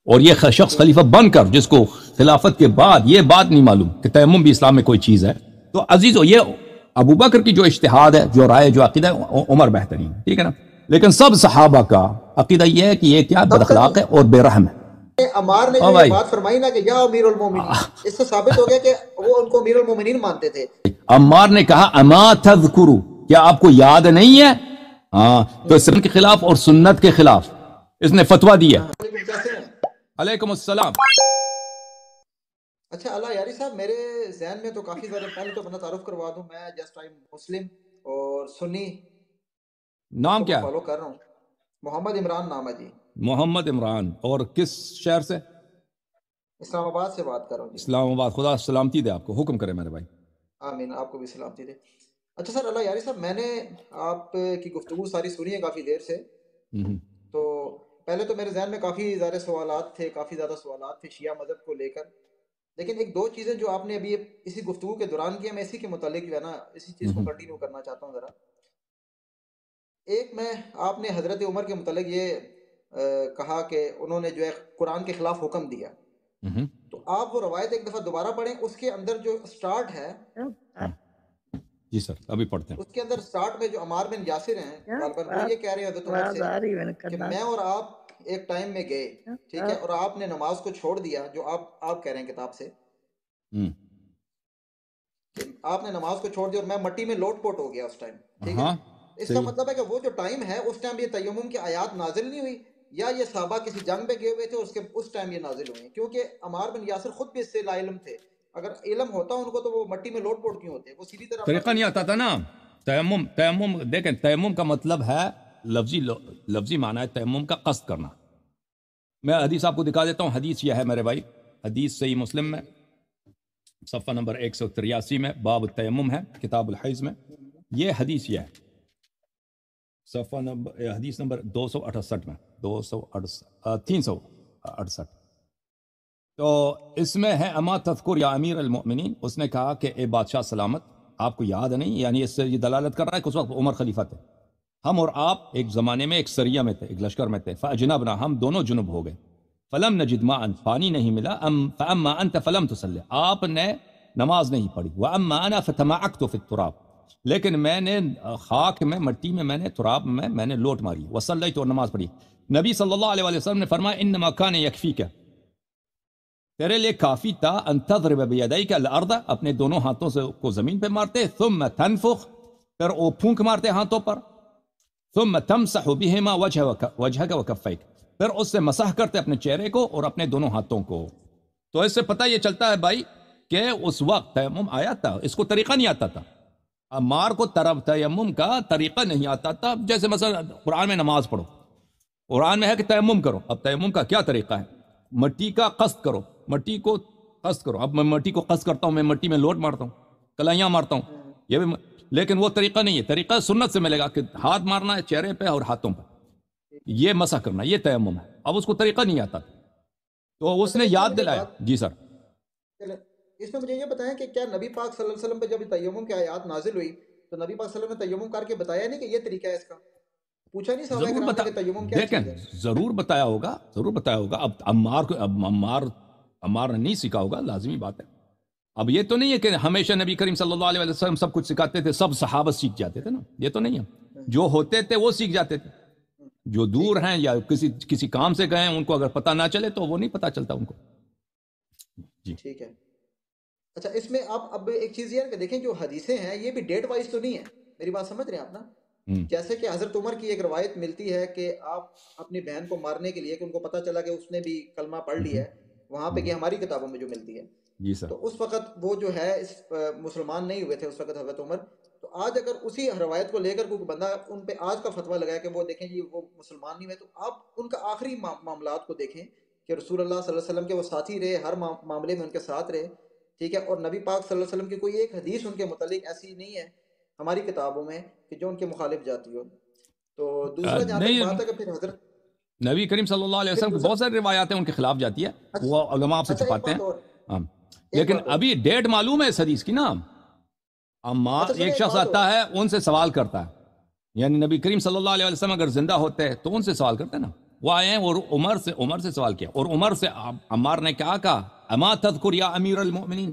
اور یہ شخص خلیفہ بن کر جس کو خلافت کے بعد یہ بات نہیں معلوم کہ تیمم بھی اسلام میں کوئی چیز ہے، تو عزیزو یہ ابو بکر کی جو اجتہاد ہے، جو رائے، جو عقیدہ ہے، عمر بہترین ہے، ٹھیک ہے نا؟ لیکن سب صحابہ کا عقیدہ یہ ہے کہ یہ کیا بد اخلاق ہے اور بے رحم ہے۔ عمار نے جو یہ بات فرمائی نا کہ یا امیر المومنین، اس سے ثابت ہو گیا کہ وہ ان کو امیر المومنین مانتے تھے۔ عمار نے کہا اما تذکرو، کیا آپ کو یاد نہیں ہے؟ ہاں، تو سنت کے خلاف اور سنت کے خلاف اس نے فتویٰ دیا۔ کیسے ہیں؟ علیکم السلام۔ اچھا اللہ یاری صاحب، میرے ذہن میں تو کافی زیادہ، پہلے تو اپنا تعارف کروا دوں، میں جسٹ ٹائم مسلم اور سنی، نام کیا ہے؟ فالو کر رہا ہوں۔ محمد عمران نام ہے جی۔ محمد عمران، اور کس شہر سے؟ اسلام آباد سے بات کر رہا ہوں جی۔ اسلام آباد، خدا سلامتی دے آپ کو، حکم کرے میرے بھائی۔ آمین، آپ کو بھی سلامتی دے۔ اچھا سر اللہ یاری صاحب، میں نے آپ کی گفتگو ساری سنی ہے کافی دیر سے، تو پہلے تو میرے ذہن میں کافی زیادہ سوالات تھے شیعہ مذہب کو لے کر، لیکن ایک دو چیزیں جو آپ نے ابھی اسی گفتگو کے دوران کی، میں اسی کے متعلق جو ہے نا اسی چیز کو کنٹینیو کرنا چاہتا ہوں ذرا۔ ایک میں، آپ نے حضرت عمر کے متعلق یہ کہا کہ انہوں نے جو ہے قرآن کے خلاف حکم دیا، تو آپ وہ روایت ایک دفعہ دوبارہ پڑھیں، اس کے اندر جو سٹارٹ ہے، جی سر ابھی پڑھتے ہیں، اس کے اندر سٹارٹ میں جو عمار بن یاسر ہیں غالباً وہ یہ کہہ رہے ہیں حضرت عمر سے کہ میں اور آپ ایک ٹائم میں گئے، ٹھیک ہے، اور آپ نے نماز کو چھوڑ دیا، جو آپ کہہ رہے ہیں کتاب سے کہ آپ نے نماز کو چھوڑ دیا اور میں مٹی میں لوٹ پوٹ ہو گیا اس ٹائم، ٹھیک ہے۔ اس کا مطلب ہے کہ وہ جو ٹائم ہے اس ٹائم یہ تیمم کی آیات نازل نہیں ہوئی، یا یہ صحابہ کسی جنگ پہ گئے ہوئے تھے اس ٹائم یہ نازل ہوئی، کیونکہ عمار بن یاسر خود بھی اس سے لا علم تھے، اگر علم ہوتا ان کو تو وہ مٹی میں لوٹ پوٹ کیوں ہوتے، وہ سیدھی طرح طریقہ نہیں آتا تھا نا۔ تیمم دیکھیں، تیمم کا مطلب ہے لفظی معنی ہے تیمم کا قصد کرنا۔ میں حدیث آپ کو دکھا دیتا ہوں، حدیث یہ ہے میرے بھائی، حدیث صحیح مسلم میں صفحہ نمبر 183 میں باب التیمم ہے، کتاب الحیض میں یہ حدیث یہ ہے، صفحہ نمبر حدیث نمبر 268 میں 368۔ تو اس میں ہے اما تذکر یا امیر المؤمنین، اس نے کہا کہ اے بادشاہ سلامت، آپ کو یاد نہیں؟ یعنی اس سے یہ دلالت کر رہا ہے کہ اس وقت عمر خلیفہ تھے، ہم اور آپ ایک زمانے میں ایک سریہ میں تھے، ایک لشکر میں تھے، فاجنبنا، ہم دونوں جنب ہو گئے، فلم نجد ماء، پانی نہیں ملا، فاما انت فلم تصلی، آپ نے نماز نہیں پڑھی، واما انا فتمعکت فی التراب، لیکن میں نے خاک میں، مٹی میں، میں نے تراب میں نے لوٹ ماری، وصلیت، اور نماز پڑھی۔ نبی صلی اللہ علیہ وسلم نے فرمایا انما کان یکفیک، تیرے لئے کافی تھا ان تضرب بیدیک الارض، اپنے دونوں ہاتھوں سے کو زمین پہ مارتے، ثم تنفخ، پھر وہ پھونک مارتے ہاتھوں پر، ثم تمسح بہما وجہک وکفیک، پھر اس سے مسح کرتے اپنے چہرے کو اور اپنے دونوں ہاتھوں کو۔ تو اس سے پتہ یہ چلتا ہے بھائی کہ اس وقت تیمم آیا تھا، اس کو طریقہ نہیں آتا تھا، عمار کو تیمم کا طریقہ نہیں آتا تھا۔ جیسے مثلا قرآن میں نماز پڑھو، قرآن میں ہے کہ تیمم کرو، اب تیمم کا کیا طریقہ ہے؟ مٹی کا قصد کرو، مٹی کو قصد کرو، اب میں مٹی کو قصد کرتا ہوں، میں مٹی میں لوٹ مارتا ہوں، کلائیاں مارتا ہوں، یہ بھی لیکن وہ طریقہ نہیں ہے، طریقہ سنت سے ملے گا کہ ہاتھ مارنا ہے چہرے پہ اور ہاتھوں پہ، یہ مسح کرنا، یہ تیمم ہے۔ اب اس کو طریقہ نہیں آتا تو اس نے یاد دلایا۔ جی سر، اس میں مجھے یہ بتائیں کہ کیا نبی پاک صلی اللہ علیہ وسلم پہ جب تیمم کی آیات نازل ہوئی تو نبی پاک صلی اللہ علیہ وسلم نے تیمم کر کے بتایا نہیں کہ یہ طریقہ ہے اس کا؟ پوچھا نہیں صحابہ کرام نے کہ تیمم کیا چیز ہے؟ دیکھیں ضرور بتایا ہوگا، ضرور بتایا ہوگا۔ اب عمار نے نہیں سیکھا ہوگا، لازمی بات ہے۔ اب یہ تو نہیں ہے کہ ہمیشہ نبی کریم صلی اللہ علیہ وسلم سب کچھ سکھاتے تھے، سب صحابہ سیکھ جاتے تھے نا، یہ تو نہیں ہے۔ جو ہوتے تھے وہ سیکھ جاتے تھے، جو دور ہیں یا کسی کام سے گئے ہیں، ان کو اگر پتہ نہ چلے تو وہ نہیں پتہ چلتا ان کو۔ جی ٹھیک ہے۔ اچھا اس میں آپ اب ایک چیز یہ ہے کہ دیکھیں جو حدیثیں ہیں یہ بھی ڈیٹ وائز تو نہیں ہے، میری بات سمجھ رہے ہیں آپ نا؟ جیسے کہ حضرت عمر کی ایک روایت ملتی ہے کہ آپ اپنی بہن کو مارنے کے لیے، کہ ان کو پتہ چلا کہ اس نے بھی کلمہ پڑھ لیا ہے وہاں پہ، کہ ہماری کتابوں میں جو ملتی ہے، جی سر، تو اس وقت وہ جو ہے مسلمان نہیں ہوئے تھے اس وقت حضرت عمر، تو آج اگر اسی روایت کو لے کر کوئی بندہ ان پہ آج کا فتویٰ لگایا کہ وہ دیکھیں جی وہ مسلمان نہیں ہوئے، تو آپ ان کا آخری معاملات کو دیکھیں کہ رسول اللہ صلی اللہ علیہ وسلم کے وہ ساتھی رہے، ہر معاملے میں ان کے ساتھ رہے، ٹھیک ہے، اور نبی پاک صلی اللہ علیہ وسلم کی کوئی ایک حدیث ان کے متعلق ایسی نہیں ہے ہماری کتابوں میں کہ جو ان کے مخالف جاتی ہو۔ تو دوسرا جہاں تک بات ہے کہ پھر حضرت نبی کریم صلی اللہ علیہ وسلم کی بہت ساری روایات ہیں ان کے خلاف جاتی ہے، وہ علماء آپ سے چھپاتے ہیں، لیکن ابھی ڈیٹ معلوم ہے اس حدیث کی نا۔ اما ایک شخص آتا ہے ان سے سوال کرتا ہے، یعنی نبی کریم صلی اللہ علیہ وسلم اگر زندہ ہوتے تو ان سے سوال کرتے نا، وہ آئے ہیں اور عمر سے سوال کیا، اور عمر سے عمار نے کیا کہا، اما تذکر یا امیر المؤمنین،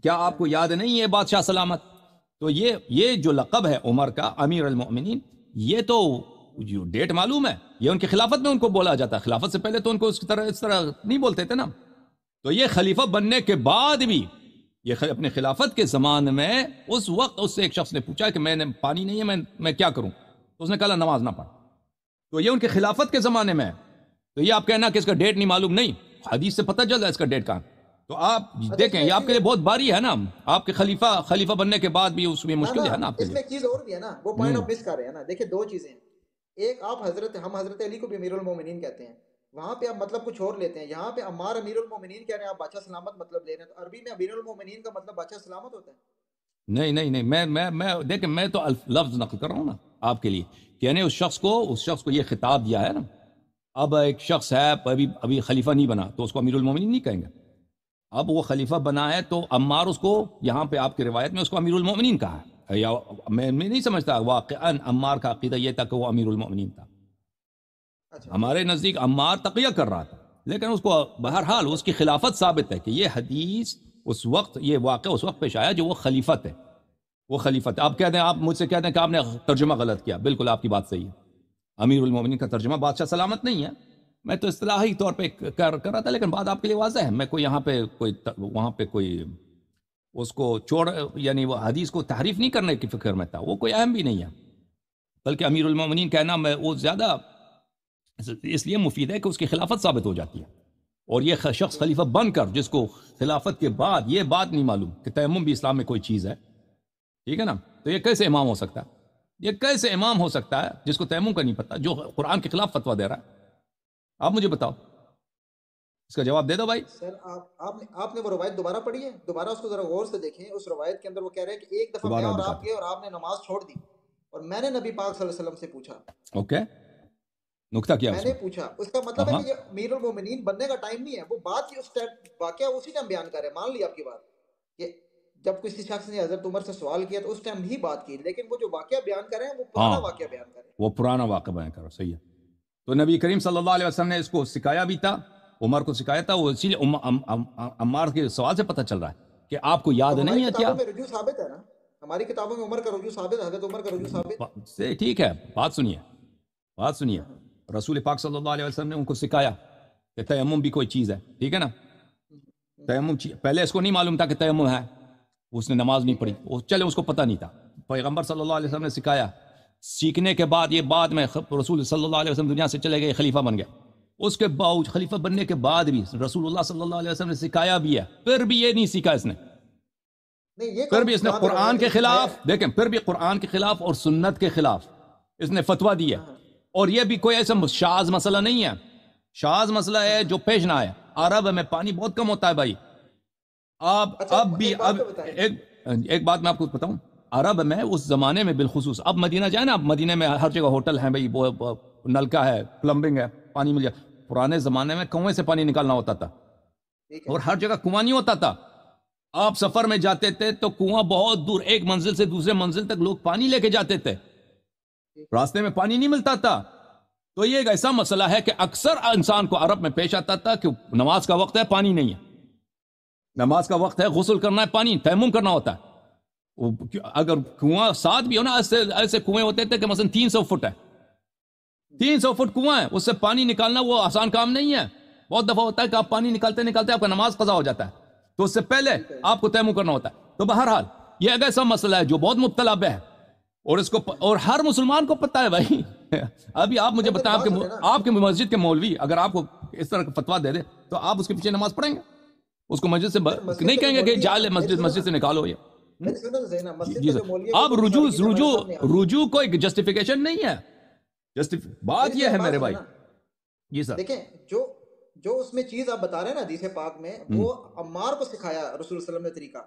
کیا آپ کو یاد نہیں ہے بادشاہ سلامت؟ تو یہ جو لقب ہے عمر کا امیر المؤمنین، یہ تو جو ڈیٹ معلوم ہے، یہ ان کی خلافت میں ان کو بولا جاتا ہے، خلافت سے پہلے تو ان کو اس طرح نہیں بولتے تھے نا۔ تو یہ خلیفہ بننے کے بعد بھی، یہ اپنے خلافت کے زمان میں اس وقت اس سے ایک شخص نے پوچھا کہ میں نے پانی نہیں ہے، میں کیا کروں؟ تو اس نے کہا نماز نہ پڑھ۔ تو یہ ان کے خلافت کے زمانے میں ہے۔ تو یہ آپ کہنا کہ اس کا ڈیٹ نہیں معلوم، نہیں، حدیث سے پتہ چل رہا ہے اس کا ڈیٹ کہاں۔ تو آپ دیکھیں یہ آپ کے لیے بہت باری ہے نا، آپ کے خلیفہ بننے کے بعد بھی اس میں مشکل ہے نا آپ کے اس لیے۔ میں ایک چیز اور بھی ہے نا، وہ پوائنٹ آپ مس کر رہے ہیں نا۔ دیکھیں دو چیزیں ہیں، ایک آپ ہم حضرت علی کو بھی امیر المومنین کہتے ہیں، وہاں پہ آپ مطلب کچھ اور لیتے ہیں، یہاں پہ عمار امیر المومنین کہہ رہے ہیں، آپ بادشاہ سلامت مطلب لے رہے ہیں، تو عربی میں امیر المومنین کا مطلب بادشاہ سلامت ہوتا ہے؟ نہیں، میں دیکھیں، میں تو لفظ نقل کر رہا ہوں نا آپ کے لیے، کہ یعنی اس شخص کو یہ خطاب دیا ہے نا۔ اب ایک شخص ہے ابھی خلیفہ نہیں بنا تو اس کو امیر المومنین نہیں کہیں گے، اب وہ خلیفہ بنا ہے تو عمار اس کو یہاں پہ آپ کی روایت میں اس کو امیر المومنین کہا ہے، یا میں نہیں سمجھتا واقعاً عمار کا عقیدہ یہ تھا کہ وہ امیر المومنین تھا۔ ہمارے نزدیک عمار تقیہ کر رہا تھا، لیکن اس کو بہرحال اس کی خلافت ثابت ہے کہ یہ حدیث اس وقت، یہ واقعہ اس وقت پیش آیا جو وہ خلیفت ہے، وہ خلیفت ہے۔ آپ کہتے ہیں، آپ مجھ سے کہتے ہیں کہ آپ نے ترجمہ غلط کیا، بالکل آپ کی بات صحیح ہے، امیر المومنین کا ترجمہ بادشاہ سلامت نہیں ہے، میں تو اصطلاحی طور پہ کر رہا تھا، لیکن بات آپ کے لیے واضح ہے، میں کوئی یہاں پہ وہاں پہ کوئی اس کو یعنی وہ حدیث کو تحریف نہیں کرنے کی فکر میں تھا، وہ کوئی اہم بھی نہیں ہے، بلکہ امیر المومنین کہنا میں وہ زیادہ اس لیے مفید ہے کہ اس کی خلافت ثابت ہو جاتی ہے، اور یہ شخص خلیفہ بن کر جس کو خلافت کے بعد یہ بات نہیں معلوم کہ تیمم بھی اسلام میں کوئی چیز ہے، ٹھیک ہے نا، تو یہ کیسے امام ہو سکتا ہے؟ یہ کیسے امام ہو سکتا ہے جس کو تیمم کا نہیں پتا، جو قرآن کے خلاف فتویٰ دے رہا ہے؟ آپ مجھے بتاؤ، اس کا جواب دے دو بھائی۔ سر آپ نے وہ روایت دوبارہ پڑھی ہے؟ دوبارہ اس کو ذرا غور سے دیکھیں، اس روایت کے اندر وہ کہہ رہے ہیں کہ ایک دفعہ میں اور آپ گئے اور آپ نے نماز چھوڑ دی، اور میں نے نبی پاک صلی اللہ علیہ وسلم سے پوچھا، اوکے، نکتہ کیا میں نے پوچھا، اس کا مطلب ہے کہ یہ امیر المومنین بننے کا ٹائم نہیں ہے، وہ بات کی اس ٹائم واقعہ اسی ٹائم بیان کر رہے ہیں، مان لی آپ کی بات کہ جب کسی شخص نے حضرت عمر سے سوال کیا تو اس ٹائم ہی بات کی، لیکن وہ جو واقعہ بیان کر رہے ہیں وہ پرانا واقعہ بیان کر رہے ہیں، وہ پرانا واقعہ بیان کر رہا، صحیح ہے۔ تو نبی کریم صلی اللہ علیہ وسلم نے اس کو سکھایا بھی تھا، عمر کو سکھایا تھا، وہ اسی لیے عمار کے سوال سے پتہ چل رہا ہے کہ آپ کو یاد نہیں ہے کیا؟ ہماری کتابوں میں رجوع ثابت ہے نا، ہماری کتابوں میں عمر کا رجوع ثابت ہے، حضرت عمر کا رجوع ثابت ہے، ٹھیک ہے، بات سنیے، رسول پاک صلی اللہ علیہ وسلم نے ان کو سکھایا کہ تیمم بھی کوئی چیز ہے، ٹھیک ہے نا، تیمم پہلے اس کو نہیں معلوم تھا کہ تیمم ہے، اس نے نماز نہیں پڑھی، چلے اس کو پتہ نہیں تھا، پیغمبر صلی اللہ علیہ وسلم نے سکھایا، سیکھنے کے بعد یہ بعد میں رسول صلی اللہ علیہ وسلم دنیا سے چلے گئے، خلیفہ بن گیا، اس کے باوجود خلیفہ بننے کے بعد بھی رسول اللہ صلی اللہ علیہ وسلم نے سکھایا بھی ہے، پھر بھی یہ نہیں سیکھا اس نے، پھر بھی اس نے قرآن کے خلاف، دیکھیں پھر بھی قرآن کے خلاف اور سنت کے خلاف اس نے فتویٰ دی ہے، اور یہ بھی کوئی ایسا شاذ مسئلہ نہیں ہے، شاذ مسئلہ ہے جو پیش نہ آیا، عرب میں پانی بہت کم ہوتا ہے بھائی، اب بھی ایک بات میں آپ کو بتاؤں، عرب میں اس زمانے میں بالخصوص، اب مدینہ جائے نا، اب مدینہ میں ہر جگہ ہوٹل ہیں بھائی، نلکا ہے، پلمبنگ ہے، پانی مل جائے، پرانے زمانے میں کنویں سے پانی نکالنا ہوتا تھا، اور ہر جگہ کنواں نہیں ہوتا تھا، آپ سفر میں جاتے تھے تو کنواں بہت دور، ایک منزل سے دوسرے منزل تک لوگ پانی لے کے جاتے تھے، راستے میں پانی نہیں ملتا تھا، تو یہ ایک ایسا مسئلہ ہے کہ اکثر انسان کو عرب میں پیش آتا تھا کہ نماز کا وقت ہے، پانی نہیں ہے، نماز کا وقت ہے، غسل کرنا ہے، پانی تیمم کرنا ہوتا ہے، اگر کنواں ساتھ بھی ہو نا، ایسے کنویں ہوتے تھے کہ مثلا 300 فٹ ہے، 300 فٹ کنواں ہے، اس سے پانی نکالنا وہ آسان کام نہیں ہے، بہت دفعہ ہوتا ہے کہ آپ پانی نکالتے آپ کا نماز قضا ہو جاتا ہے، تو اس سے پہلے آپ کو تیمم کرنا ہوتا ہے، تو بہرحال یہ ایک ایسا مسئلہ ہے جو بہت مبتلا بہ ہے، اور اس کو اور ہر مسلمان کو پتہ ہے بھائی، ابھی آپ مجھے بتائیں آپ کے مسجد کے مولوی اگر آپ کو اس طرح کا فتویٰ دے دے تو آپ اس کے پیچھے نماز پڑھیں گے؟ اس کو مسجد سے نہیں کہیں گے کہ جال مسجد سے نکالو یہ، اب رجوع کوئی جسٹیفیکیشن نہیں ہے، بات یہ ہے میرے بھائی، جی سر، دیکھیں جو اس میں چیز آپ بتا رہے ہیں نا حدیث پاک میں، وہ عمار کو سکھایا رسول صلی اللہ علیہ وسلم نے طریقہ،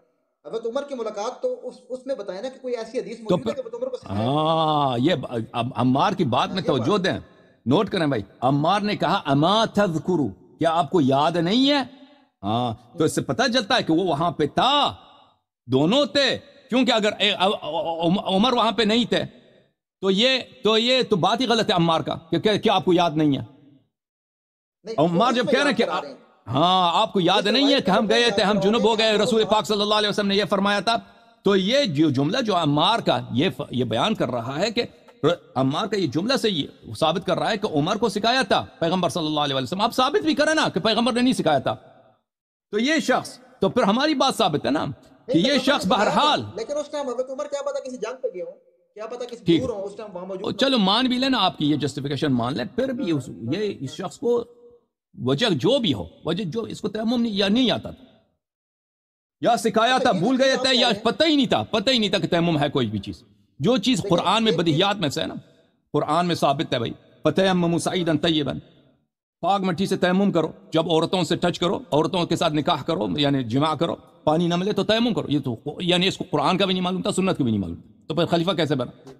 حضرت عمر کی ملاقات تو اس میں بتائیں نا کہ کوئی ایسی حدیث موجود ہے کہ حضرت عمر کو سکھایا؟ ہاں، یہ عمار کی بات میں توجہ دیں، نوٹ کریں بھائی، عمار نے کہا اما تذکرو، کیا آپ کو یاد نہیں ہے؟ ہاں، تو اس سے پتہ چلتا ہے کہ وہ وہاں پہ تھا، دونوں تھے، کیونکہ اگر عمر وہاں پہ نہیں تھے تو یہ تو بات ہی غلط ہے عمار کا کہ کیا آپ کو یاد نہیں ہے، نہیں عمار جب کہہ رہے ہیں کہ ہاں آپ کو یاد نہیں ہے کہ ہم گئے تھے، ہم جنوب ہو گئے، رسول پاک صلی اللہ علیہ وسلم نے یہ فرمایا تھا. تو یہ جو جملہ جو عمار کا یہ بیان کر رہا ہے کہ عمار کا یہ جملہ سے یہ ثابت کر رہا ہے کہ عمر کو سکھایا تھا پیغمبر صلی اللہ علیہ وسلم. آپ ثابت بھی کریں نا کہ پیغمبر نے نہیں سکھایا تھا. تو یہ شخص تو پھر ہماری بات ثابت ہے نا کہ یہ شخص بہرحال. لیکن اس ٹائم حضرت عمر کیا پتا کسی جنگ پہ گئے ہوں، کیا پتا کسی دور ہوں، اس ٹائم وہاں موجود. چلو مان بھی لینا، آپ کی یہ جسٹیفیکیشن مان لیں، پھر بھی یہ اس شخص کو وجہ جو بھی ہو، وجہ جو اس کو تیمم یا نہیں آتا تھا یا سکھایا تھا بھول گئے تھے یا پتہ ہی نہیں تھا کہ تیمم ہے کوئی بھی چیز. جو چیز قرآن میں بدیہیات میں سے ہے نا، قرآن میں ثابت ہے بھائی فَتَيَمَّمُوا صَعِيدًا طَيِّبًا، پاک مٹی سے تیمم کرو. جب عورتوں سے ٹچ کرو، عورتوں کے ساتھ نکاح کرو یعنی جماع کرو، پانی نہ ملے تو تیمم کرو. یہ تو یعنی اس کو قرآن کا بھی نہیں معلوم تھا، سنت کا بھی نہیں معلوم تھا، تو پھر خلیفہ کیسے بنا؟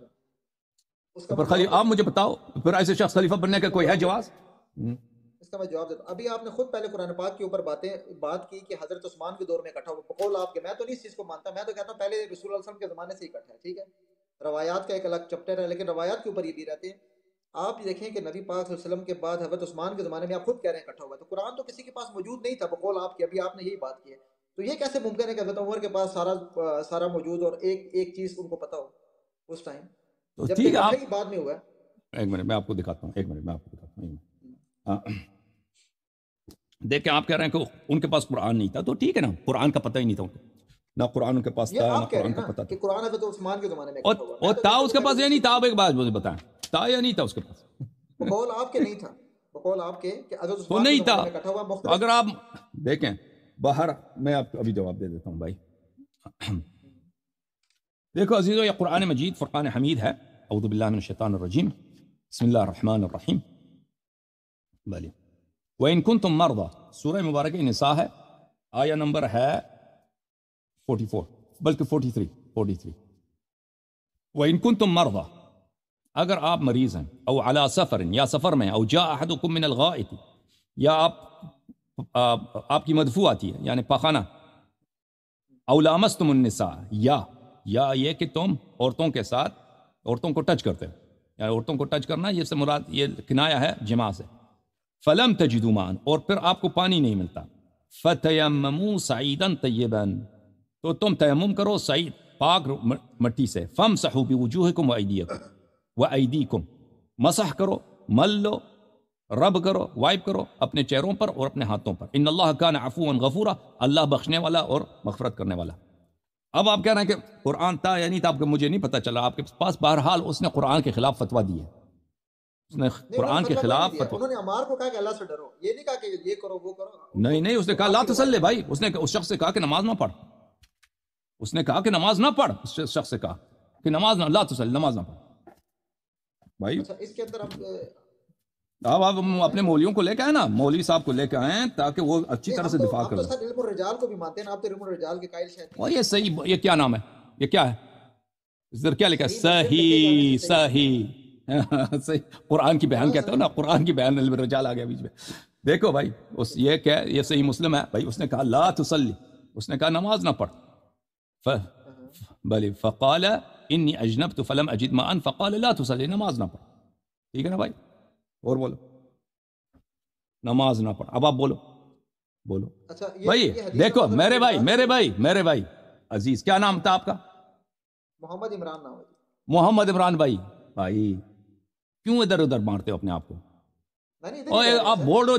تو پھر خلیفہ آپ مجھے بتاؤ، پھر ایسے شخص خلیفہ بننے کا کوئی ہے جواز؟ اس کا میں جواب دیتا ہوں. ابھی آپ نے خود پہلے قرآن پاک کے اوپر بات کی کہ حضرت عثمان کے دور میں اکٹھا ہوا. بقول آپ کے، میں تو نہیں اس چیز کو مانتا، میں تو کہتا ہوں پہلے رسول اللہ صلی اللہ علیہ وسلم کے زمانے سے اکٹھا ہے. ٹھیک ہے، روایات کا ایک الگ چپٹر ہے، لیکن روایات کے اوپر یہ بھی رہتے ہیں. آپ دیکھیں کہ نبی پاک صلی اللہ علیہ وسلم کے بعد حضرت عثمان کے زمانے میں آپ خود کہہ رہے ہیں اکٹھا ہوا. تو قرآن تو کسی کے پاس موجود نہیں تھا بقول آپ کے، ابھی آپ نے یہی بات کی ہے. تو یہ کیسے ممکن ہے کہ حضرت عمر کے پاس سارا موجود اور ایک چیز ان کو پتا ہو اس ٹائم، جب کہ اکٹھا ہی بعد میں ہوا ہے. ایک منٹ میں آپ کو دکھاتا ہوں. دیکھیں آپ کہہ رہے ہیں کہ ان کے پاس قرآن نہیں تھا، تو ٹھیک ہے نا، قرآن کا پتہ ہی نہیں تھا ان کو، نہ قرآن ان کے پاس تھا نہ قرآن کا پتہ کہ تھا. قرآن حضرت عثمان کے زمانے میں اور تھا اس کے پاس یا نہیں تھا؟ آپ ایک بات مجھے بتائیں، تھا یا نہیں تھا اس کے پاس؟ بقول آپ کے نہیں تھا، بقول آپ کے کہ حضرت تو عثمان کے نہیں تھا. زمانے میں اکٹھا ہوا. اگر آپ دیکھیں باہر، میں آپ کو ابھی جواب دے دیتا ہوں بھائی. دیکھو عزیزو، یہ قرآن مجید فرقان حمید ہے. اعوذ باللہ من الشیطان الرجیم، بسم اللہ الرحمن الرحیم. بلی وَإِن كُنتُم مَرْضَى، سورہ مبارکہ نساء ہے، آیہ نمبر ہے 44 بلکہ 43. وَإِن كُنتُم مَرْضَى، اگر آپ مریض ہیں، او علی سفر، یا سفر میں، او جاء احدکم من الغائط، یا آپ کی مدفوع آتی ہے یعنی پاخانہ، او لامستم النساء، یا یہ کہ تم عورتوں کے ساتھ عورتوں کو ٹچ کرتے ہو، یعنی عورتوں کو ٹچ کرنا یہ سے مراد یہ کنایا ہے جماع سے. فلم تجدوا ماء، اور پھر آپ کو پانی نہیں ملتا، فتیمموا صعیدا طیبا، تو تم تیمم کرو صعید پاک مٹی سے. فامسحوا بوجوہکم وایدیکم، مسح کرو، مل لو، رب کرو، وائپ کرو اپنے چہروں پر اور اپنے ہاتھوں پر. ان اللہ کان عفوا غفورا، اللہ بخشنے والا اور مغفرت کرنے والا. اب آپ کہہ رہے ہیں کہ قرآن تھا یا نہیں تھا، آپ کو مجھے نہیں پتا چلا. آپ کے پاس بہرحال اس نے قرآن کے خلاف فتویٰ دی ہے، اس نے قرآن کے خلاف فتویٰ. انہوں نے عمار کو کہا کہ اللہ سے ڈرو، یہ نہیں کہا کہ یہ کرو وہ کرو. نہیں اس نے کہا لا تصلی بھائی، اس نے اس شخص سے کہا کہ نماز نہ پڑھ. اس نے کہا کہ نماز نہ پڑھ، اس شخص سے کہا کہ نماز نہ، لا تصلی، نماز نہ پڑھ بھائی. اس کے اندر اب آپ اپنے مولویوں کو لے کے آئے نا، مولوی صاحب کو لے کے آئیں تاکہ وہ اچھی طرح سے دفاع کریں. آپ تو علم الرجال کو بھی مانتے ہیں، آپ تو علم الرجال کے قائل شاید. اور یہ صحیح، یہ کیا نام ہے، یہ کیا ہے ادھر کیا لکھا ہے؟ صحیح صحیح قرآن کی بیان کہتے ہو نا، قرآن کی بیان، علم الرجال آ گیا بیچ میں. دیکھو بھائی یہ کیا، یہ صحیح مسلم ہے بھائی. اس نے کہا لا تصلی، اس نے کہا نماز نہ پڑھ. بلی فقال انی اجنبت فلم اجد ماء فقال لا تصلی، نماز نہ پڑھ. ٹھیک ہے نا بھائی، اور بولو نماز نہ پڑھ. اب آپ بولو بھائی. دیکھو میرے بھائی عزیز، کیا نام تھا آپ کا؟ محمد عمران نام ہے. محمد عمران بھائی کیوں ادھر ادھر مارتے ہو اپنے آپ کو؟ آپ بولڈ ہو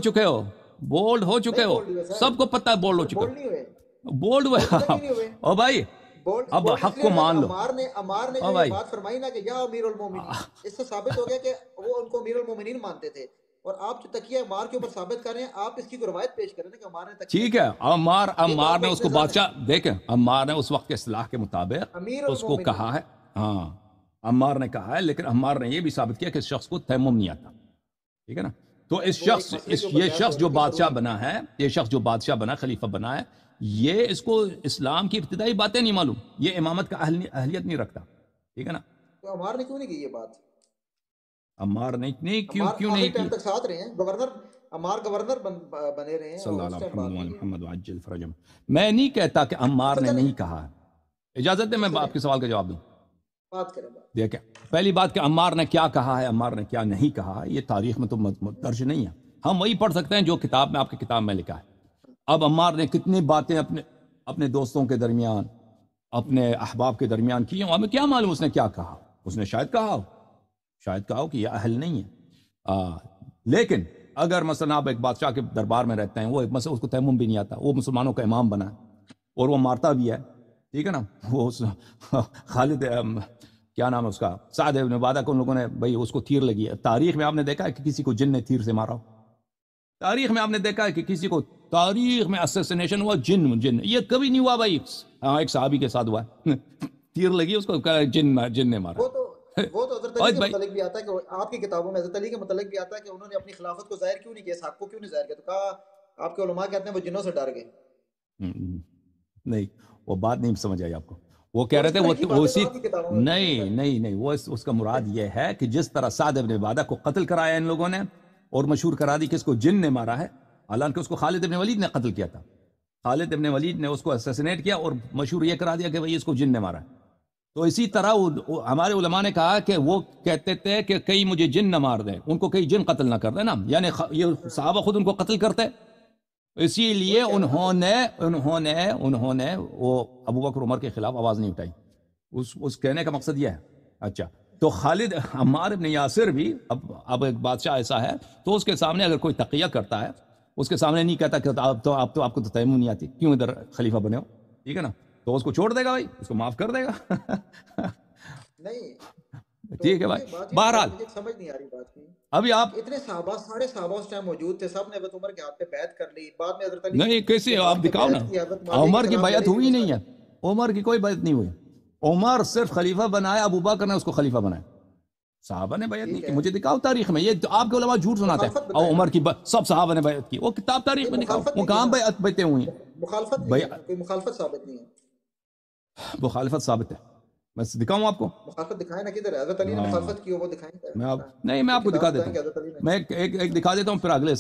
چکے ہو، سب کو پتہ ہے بولڈ ہو چکے ہو، بولڈ ہوئے. او بھائی اب حق کو مان لو. عمار نے جو یہ بات فرمائی نا کہ یا امیر المومنین، اس سے ثابت ہو گیا کہ وہ ان کو امیر المومنین مانتے تھے. اور آپ جو تکیہ عمار کے اوپر ثابت کر رہے ہیں، آپ اس کی کوئی روایت پیش کریں نا کہ عمار نے تکیہ. ٹھیک ہے، عمار نے اس کو بادشاہ، دیکھیں عمار نے اس وقت کے اصطلاح کے مطابق اس کو کہا ہے. ہاں عمار نے کہا ہے، لیکن عمار نے یہ بھی ثابت کیا کہ اس شخص کو تیمم نہیں آتا. ٹھیک ہے نا. تو یہ شخص جو بادشاہ بنا ہے، یہ شخص جو بادشاہ بنا، خلیفہ بنا ہے، یہ اس کو اسلام کی ابتدائی باتیں نہیں معلوم، یہ امامت کا اہلیت نہیں رکھتا. ٹھیک ہے نا. تو عمار نے کیوں نہیں کی یہ بات؟ عمار نے کیوں نہیں کی؟ تک ساتھ رہے ہیں گورنر، عمار گورنر بنے رہے ہیں. صلی اللہ علیہ محمد وعجل فرجم. میں نہیں کہتا کہ عمار نے نہیں کہا. اجازت ہے میں آپ کے سوال کا جواب دوں؟ بات کریں. دیکھیں پہلی بات کہ عمار نے کیا کہا ہے، عمار نے کیا نہیں کہا ہے، یہ تاریخ میں تو درج نہیں ہے. ہم وہی پڑھ سکتے ہیں جو کتاب میں آپ کی کتاب میں لکھا ہے. اب عمار نے کتنی باتیں اپنے دوستوں کے درمیان، اپنے احباب کے درمیان کی، ہمیں کیا معلوم اس نے کیا کہا. اس نے شاید کہا ہو کہ یہ اہل نہیں ہے. لیکن اگر مثلا آپ ایک بادشاہ کے دربار میں رہتے ہیں، وہ مثلا اس کو تیمم بھی نہیں آتا، وہ مسلمانوں کا امام بنا ہے اور وہ مارتا بھی ہے، ٹھیک ہے نا، وہ خالد کیا نام ہے اس کا، سعد بن عبادہ کو ان لوگوں نے بھائی اس کو تیر لگی ہے. تاریخ میں آپ نے دیکھا ہے کہ کسی کو جن نے تیر سے مارا ہو؟ تاریخ میں آپ نے دیکھا ہے کہ کسی کو تاریخ میں اسیسینیشن ہوا جن؟ یہ کبھی نہیں ہوا بھائی. ہاں ایک صحابی کے ساتھ ہوا ہے تیر لگی اس کو، جن نے مارا. وہ تو حضرت علی کے متعلق بھی آتا ہے کہ آپ کی کتابوں میں حضرت علی کے متعلق بھی آتا ہے کہ انہوں نے اپنی خلافت کو ظاہر کیوں نہیں کیا، اس حق کو کیوں نہیں ظاہر کیا؟ تو کہا آپ کے علماء کہتے ہیں وہ جنوں سے ڈر گئے. نہیں وہ بات نہیں سمجھ آئی آپ کو. وہ کہہ رہے تھے وہ اسی نہیں وہ اس کا مراد یہ ہے کہ جس طرح سعد بن عبادہ کو قتل کرایا ان لوگوں نے اور مشہور کرا دی کہ اس کو جن نے مارا ہے، حالانکہ اس کو خالد بن ولید نے قتل کیا تھا. خالد بن ولید نے اس کو اسیسینیٹ کیا اور مشہور یہ کرا دیا کہ بھئی اس کو جن نے مارا ہے. تو اسی طرح ہمارے علماء نے کہا کہ وہ کہتے تھے کہ کئی مجھے جن نہ مار دیں، ان کو کئی جن قتل نہ کر دیں نا، یعنی یہ صحابہ خود ان کو قتل کرتے. اسی لیے انہوں نے وہ ابو بکر عمر کے خلاف آواز نہیں اٹھائی. اس کہنے کا مقصد یہ ہے. اچھا تو خالد عمار ابن یاسر بھی اب ایک بادشاہ ایسا ہے تو اس کے سامنے اگر کوئی تقیہ کرتا ہے، اس کے سامنے نہیں کہتا کہ آپ کو تو تیمم نہیں آتی، کیوں ادھر خلیفہ بنے ہو، ٹھیک ہے نا، تو اس کو چھوڑ دے گا بھائی، اس کو معاف کر دے گا. نہیں ٹھیک ہے بھائی. بہرحال سمجھ نہیں آ رہھی بات کی. ابھی آپ اتنے صحابہ، سارے صحابہ اس ٹائم موجود تھے، سب نے حضرت عمر کے ہاتھ پہ بیعت کر لی. بعد میں حضرت علی نہیں کیسے آپ دکھاؤ نا، عمر کی بیعت ہوئی نہیں ہے، عمر کی کوئی بیعت نہیں ہوئی. عمر صرف خلیفہ بنایا، ابو بکر نے اس کو خلیفہ بنایا، صحابہ نے بیعت نہیں کی. مجھے دکھاؤ تاریخ میں، یہ آپ کے علماء جھوٹ سناتے ہیں. اور عمر کی سب صحابہ نے بیعت کی، وہ کتاب تاریخ میں دکھاؤ، وہ کہاں بیعتیں ہوئی ہیں. کوئی مخالفت ثابت نہیں ہے. مخالفت ثابت ہے، میں دکھاؤں آپ کو. مخالفت دکھائیں نا، کدھر ہے حضرت علی نے مخالفت کی ہو وہ دکھائیں. میں آپ کو دکھا دیتا ہوں، میں ایک دکھا دیتا ہوں، پھر اگلے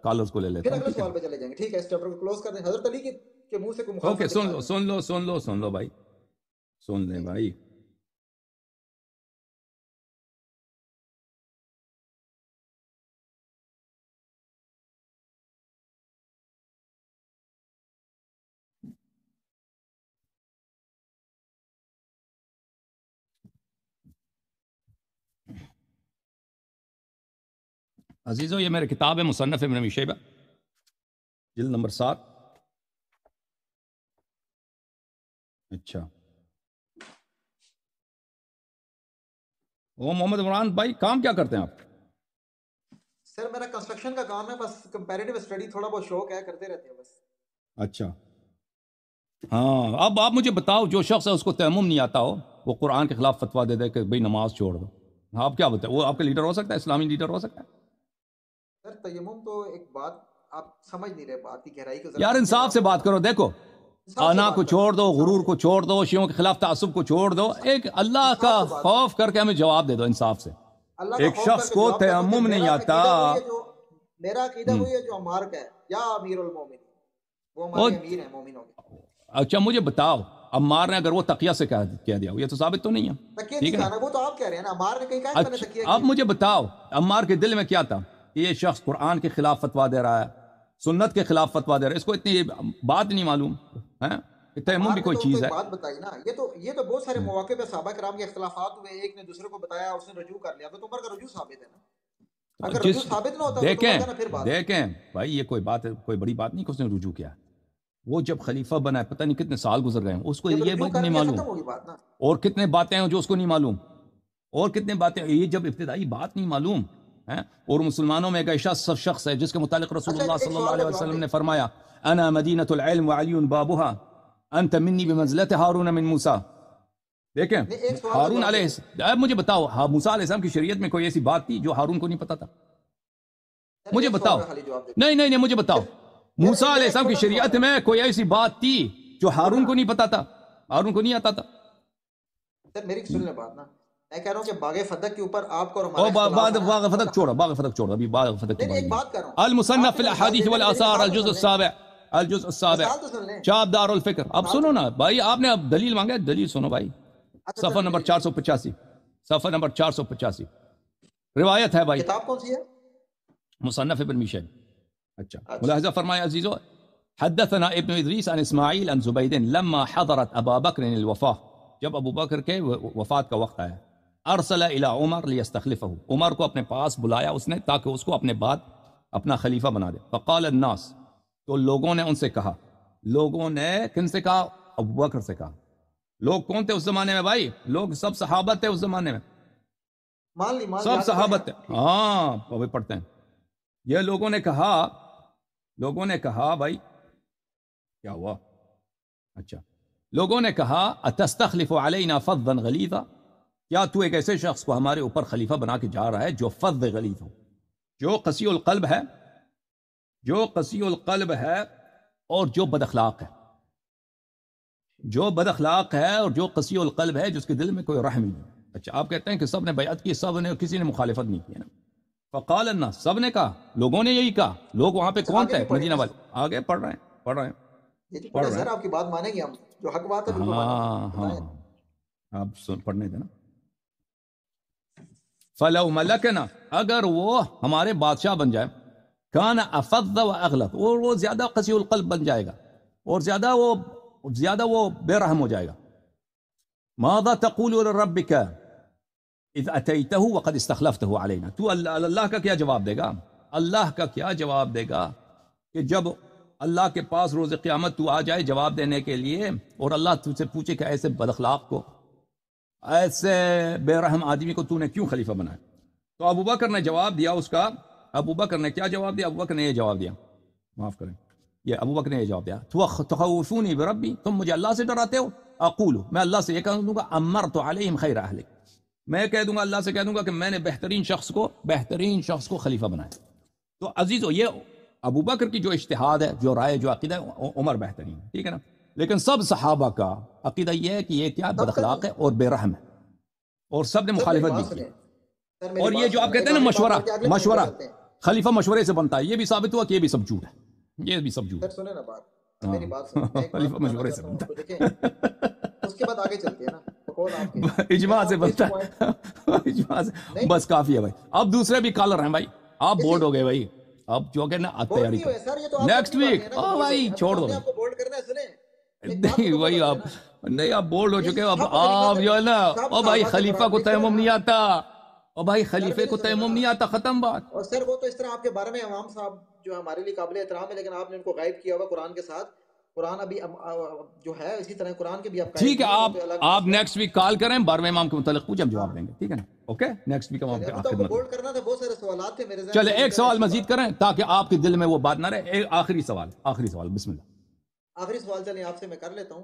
کالرز کو لے لیتا ہوں. پھر اگلے سوال پہ چلے جائیں گے. ٹھیک ہے، اس چیپٹر کو کلوز کر دیں. حضرت علی کے منہ سے کوئی مخالفت اوکے، سن لو بھائی، سن لیں بھائی. عزیزو یہ میری کتاب ہے مصنف ابن ابی شیبہ، جلد نمبر 7. اچھا وہ محمد عمران بھائی کام کیا کرتے ہیں آپ؟ سر میرا کنسٹرکشن کا کام ہے، بس کمپیریٹیو اسٹڈی تھوڑا بہت شوق ہے، کرتے رہتے ہیں بس. اچھا ہاں، اب آپ مجھے بتاؤ، جو شخص ہے اس کو تیمم نہیں آتا ہو، وہ قرآن کے خلاف فتویٰ دے دے کہ بھئی نماز چھوڑ دو، آپ کیا بتائیں؟ وہ آپ کا لیڈر ہو سکتا ہے، اسلامی لیڈر ہو سکتا ہے؟ سر تیمم تو ایک بات آپ سمجھ نہیں رہے، بات کی گہرائی کو یار انصاف سے بات کرو. دیکھو انا کو چھوڑ دو، غرور کو چھوڑ دو، شیعوں کے خلاف تعصب کو چھوڑ دو، ایک اللہ کا خوف کر کے ہمیں جواب دے دو انصاف سے. ایک شخص کو تیمم نہیں آتا. میرا عقیدہ وہی ہے جو عمار کا ہے، یا امیر المومنین، وہ ہمارے امیر ہیں مومنوں کے. اچھا مجھے بتاؤ، عمار نے اگر وہ تقیہ سے کہہ دیا، یہ تو ثابت تو نہیں ہے، ٹھیک ہے نا؟ وہ تو آپ کہہ رہے ہیں نا، عمار نے کہیں کہا ہے تقیہ. اب مجھے بتاؤ عمار کے دل میں کیا تھا کہ یہ شخص قرآن کے خلاف فتویٰ دے رہا ہے، سنت کے خلاف فتویٰ دے رہا ہے، اس کو اتنی بات نہیں معلوم ہے کہ تیمم بھی کوئی چیز ہے. بات بتائی نا، یہ تو بہت سارے مواقع پہ صحابہ کرام کے اختلافات ہوئے، ایک نے دوسرے کو بتایا، اس نے رجوع کر لیا، تو عمر کا رجوع ثابت ہے نا. اگر رجوع ثابت نہ ہوتا تو دیکھیں بھائی، یہ کوئی بات ہے، کوئی بڑی بات نہیں کہ اس نے رجوع کیا. وہ جب خلیفہ بنا ہے، پتہ نہیں کتنے سال گزر گئے ہیں، اس کو یہ بات نہیں معلوم، اور کتنے باتیں ہیں جو اس کو نہیں معلوم، اور کتنے باتیں، یہ جب ابتدائی بات نہیں معلوم ہے. اور مسلمانوں میں ایک ایسا شخص ہے جس کے متعلق رسول اللہ صلی اللہ علیہ وسلم نے فرمایا انا مدینہ العلم وعلی بابها انت منی بمنزلت ہارون من موسیٰ. دیکھیں ہارون علیہ السلام، مجھے بتاؤ موسیٰ علیہ السلام کی شریعت میں کوئی ایسی بات تھی جو ہارون کو نہیں پتا تھا؟ مجھے بتاؤ. نہیں مجھے بتاؤ، موسیٰ علیہ السلام کی شریعت میں کوئی ایسی بات تھی جو ہارون کو نہیں پتا تھا، ہارون کو نہیں آتا تھا؟ سر میری سن لیں بات نا، میں کہہ رہا ہوں کہ باغ فتح کے اوپر آپ کو باغ فتح چھوڑا، باغ فتح چھوڑا، ابھی باغ فتح کی بات کر رہا ہوں. المصنف فی الاحادیث والآثار الجزء السابع چاپ دار الفکر. اب سنو نا بھائی، آپ نے اب دلیل مانگا ہے، دلیل سنو بھائی. صفحہ نمبر 485، صفحہ نمبر 485 روایت ہے بھائی. کتاب کون سی ہے؟ مصنف ابن میشن. اچھا اچھا ملاحظہ فرمائے عزیزو. حدثنا ابن ادریس عن اسماعیل عن زبید لما حضرت ابا بکر الوفاة، جب ابو بکر کے وفات کا وقت آیا، ارسل الى عمر لیستخلفہ، عمر کو اپنے پاس بلایا اس نے تاکہ اس کو اپنے بعد اپنا خلیفہ بنا دے. فقال الناس، تو لوگوں نے ان سے کہا، لوگوں نے کن سے کہا؟ ابو بکر سے کہا. لوگ کون تھے اس زمانے میں بھائی؟ لوگ سب صحابہ تھے اس زمانے میں، مان لی سب صحابہ تھے. ہاں وہ پڑھتے ہیں. یہ لوگوں نے کہا بھائی کیا ہوا؟ اچھا لوگوں نے کہا اتستخلف علینا فظا غلیظا، کیا تو ایک ایسے شخص کو ہمارے اوپر خلیفہ بنا کے جا رہا ہے جو فظ غلیظ ہو، جو قسی القلب ہے اور جو بد اخلاق ہے، اور جو قسی القلب ہے جس کے دل میں کوئی رحم نہیں. اچھا آپ کہتے ہیں کہ سب نے بیعت کی، سب نے، کسی نے مخالفت نہیں کی نا. فقال الناس، سب نے کہا، لوگوں نے یہی کہا. لوگ وہاں پہ کون تھے؟ مدینہ والے. آگے پڑھ رہے ہیں سر آپ کی بات مانیں گے ہم، جو حق بات ہے بالکل ہاں آپ پڑھنے دینا. فلو ملکنا، اگر وہ ہمارے بادشاہ بن جائے، کان افض و اغلط، اور وہ زیادہ قسی القلب بن جائے گا اور زیادہ وہ بے رحم ہو جائے گا. ماذا تقول لربک اذ اتیتہ وقد استخلفته علینا، تو اللہ کا کیا جواب دے گا؟ اللہ کا کیا جواب دے گا کہ جب اللہ کے پاس روز قیامت تو آ جائے جواب دینے کے لیے اور اللہ تجھ سے پوچھے کہ ایسے بد اخلاق کو، ایسے بے رحم آدمی کو تو نے کیوں خلیفہ بنایا؟ تو ابو بکر نے جواب دیا اس کا. ابو بکر نے کیا جواب دیا؟ ابو بکر نے یہ جواب دیا، معاف کریں، یہ ابو بکر نے یہ جواب دیا، تخوفونی بربی، تم مجھے اللہ سے ڈراتے ہو. اقول، میں اللہ سے یہ کہہ دوں گا، امرت علیہم خیر اہلک، میں کہہ دوں گا، اللہ سے کہہ دوں گا کہ میں نے بہترین شخص کو خلیفہ بنایا. تو عزیزو یہ ابو بکر کی جو اجتہاد ہے، جو رائے، جو عقیدہ ہے، عمر بہترین ہے، ٹھیک ہے نا. لیکن سب صحابہ کا عقیدہ یہ ہے کہ یہ کیا بد اخلاق ہے اور بے رحم ہے، اور سب نے مخالفت بھی کی. اور یہ جو آپ کہتے ہیں نا مشورہ خلیفہ مشورے سے بنتا ہے، یہ بھی ثابت ہوا کہ یہ بھی سب جھوٹ ہے، یہ بھی سب جھوٹ ہے. سنیں نا بات، میری بات سنیں، خلیفہ مشورے سے بنتا ہے، اس کے بعد آگے چلتے ہیں نا. اجماع سے بنتا ہے، اجماع سے بس کافی ہے بھائی. اب دوسرے بھی کالر ہیں بھائی، آپ بورڈ ہو گئے بھائی، اب جو کہ نا تیاری کریں نیکسٹ ویک. بھائی چھوڑ دو نہیں وہی آپ نہیں، آپ بولڈ ہو چکے. اب آپ جو ہے نا، او بھائی خلیفہ کو تیمم نہیں آتا، او بھائی خلیفے کو تیمم نہیں آتا، ختم بات. اور سر وہ تو اس طرح آپ کے بارے میں امام صاحب جو ہمارے لیے قابل احترام ہے، لیکن آپ نے ان کو غائب کیا ہوا قرآن کے ساتھ. قرآن ابھی جو ہے اسی طرح قرآن کے بھی آپ ٹھیک ہے. آپ نیکسٹ ویک کال کریں، 12ویں امام کے متعلق پوچھیں، ہم جواب دیں گے، ٹھیک ہے نا. اوکے نیکسٹ ویک ہم آپ کی خدمت بولڈ کرنا تھا. بہت سارے سوالات تھے میرے ذہن. چلے ایک سوال مزید کریں تاکہ آپ کے دل میں وہ بات نہ رہے. آخری سوال بسم اللہ. آخری سوال چلیں آپ سے میں کر لیتا ہوں.